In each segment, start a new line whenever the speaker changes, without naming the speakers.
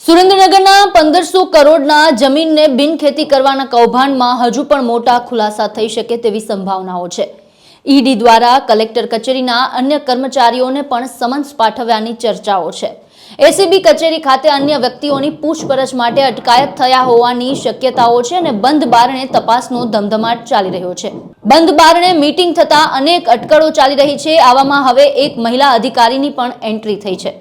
સુરેન્દ્રનગરના 1500 કરોડના જમીનને બિનખેતી કરવાના કૌભાંડમાં હજુ પણ મોટા ખુલાસા થઈ શકે તેવી સંભાવનાઓ છે। ઈડી દ્વારા કલેક્ટર કચેરીના અન્ય કર્મચારીઓને પણ સમન્સ પાઠવ્યાની ચર્ચાઓ છે। એસીબી કચેરી ખાતે અન્ય વ્યક્તિઓની પૂછપરછ માટે અટકાયત થયા હોવાની શક્યતાઓ છે અને બંધ બારણે તપાસનો ધમધમાટ ચાલી રહ્યો છે। બંધ બારણે મીટિંગ થતા અનેક અટકળો ચાલી રહી છે। આવામાં હવે એક મહિલા અધિકારીની પણ એન્ટ્રી થઈ છે।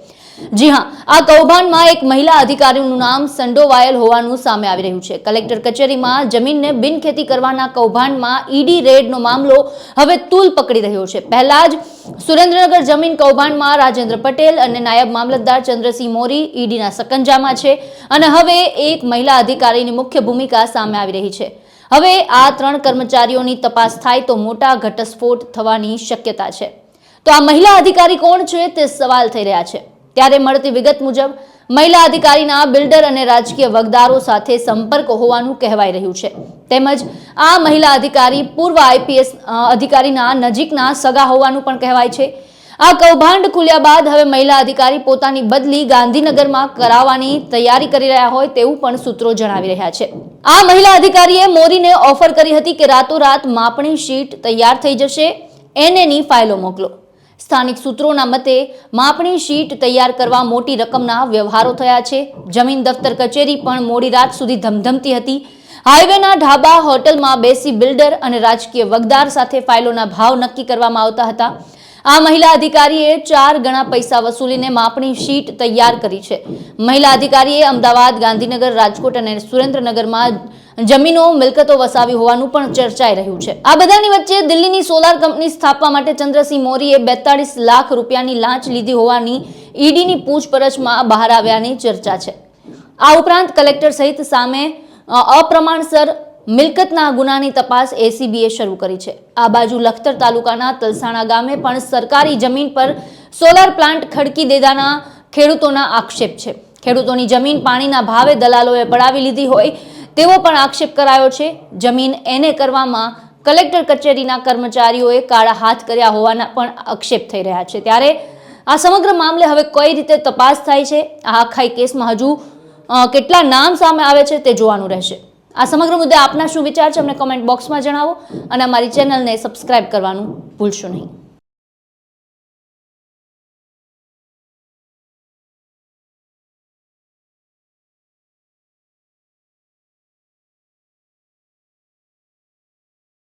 જી હા, આ કૌભાંડમાં એક મહિલા અધિકારીનું નામ સંડોવાયેલ હોવાનું સામે આવી રહ્યું છે। કલેક્ટર કચેરીમાં જમીનને બિનખેતી કરવાના કૌભાંડમાં ઈડી રેડનો મામલો હવે તૂલ પકડી રહ્યો છે। પહેલા જ સુરેન્દ્રનગર જમીન કૌભાંડમાં રાજેન્દ્ર પટેલ અને નાયબ મામલતદાર ચંદ્રસિંહ મોરી ઈડીના સકંજામાં છે અને હવે એક મહિલા અધિકારીની મુખ્ય ભૂમિકા સામે આવી રહી છે। હવે આ 3 કર્મચારીઓની તપાસ થાય તો મોટા ઘટસ્ફોટ થવાની શક્યતા છે। તો આ મહિલા અધિકારી કોણ છે તે સવાલ થઈ રહ્યા છે। ત્યારે મળતી વિગત મુજબ મહિલા અધિકારીના બિલ્ડર અને રાજકીય વગદારો સાથે સંપર્ક હોવાનું કહેવાઈ રહ્યું છે। તેમજ આ મહિલા અધિકારી પૂર્વ આઈપીએસ અધિકારીના નજીકના સગા હોવાનું પણ કહેવાય છે। આ કૌભાંડ ખુલ્યા બાદ હવે મહિલા અધિકારી પોતાની બદલી ગાંધીનગરમાં કરાવવાની તૈયારી કરી રહ્યા હોય તેવું પણ સૂત્રો જણાવી રહ્યા છે। આ મહિલા અધિકારીએ મોરીને ઓફર કરી હતી કે રાતોરાત માપણી શીટ તૈયાર થઈ જશે, એનએની ફાઇલો મોકલો। સ્થાનિક સૂત્રોના મતે માપણી શીટ તૈયાર કરવા મોટી રકમના વ્યવહારો થયા છે। જમીન દફતર કચેરી પણ મોડી રાત સુધી ધમધમતી હતી। હાઈવેના ઢાબા હોટલમાં બેસી બિલ્ડર અને રાજકીય વગદાર સાથે ફાઇલોના ભાવ નક્કી કરવામાં આવતા હતા। આ મહિલા અધિકારીએ 4 ગણા પૈસા વસૂલીને માપણી શીટ તૈયાર કરી છે। મહિલા અધિકારીએ અમદાવાદ, ગાંધીનગર, રાજકોટ અને સુરેન્દ્રનગરમાં જમીનો મિલકતો વસાવી હોવાનું પણ ચર્ચાઈ રહ્યું છે। આ બધાની વચ્ચે દિલ્હીની સોલાર કંપની સ્થાપવા માટે ચંદ્રસિંહ મોરીએ 42 લાખ રૂપિયાની લાંચ લીધી હોવાની ઈડીની પૂછપરછમાં બહાર આવ્યાની ચર્ચા છે। આ ઉપરાંત કલેક્ટર સહિત સામે અપ્રમાણસર મિલકતના ગુનાની તપાસ એસીબીએ શરૂ કરી છે। આ બાજુ લખતર તાલુકાના તલસાણા ગામે પણ સરકારી જમીન પર સોલાર પ્લાન્ટ ખડકી દેવાના ખેડૂતોના આક્ષેપ છે। ખેડૂતોની જમીન પાણીના ભાવે દલાલોએ પડાવી લીધી હોય તેવો પણ આક્ષેપ કરાયો છે। જમીન એને કરવામાં કલેક્ટર કચેરીના કર્મચારીઓએ કાળા હાથ કર્યા હોવાના પણ આક્ષેપ થઈ રહ્યા છે। ત્યારે આ સમગ્ર મામલે હવે કઈ રીતે તપાસ થાય છે, આ આખા કેસમાં હજુ કેટલા નામ સામે આવે છે તે જોવાનું રહેશે। આ સમગ્ર મુદ્દે આપના શું વિચાર છે અમને કોમેન્ટ બોક્સમાં જણાવો અને અમારી ચેનલને સબસ્ક્રાઇબ કરવાનું ભૂલશો નહીં।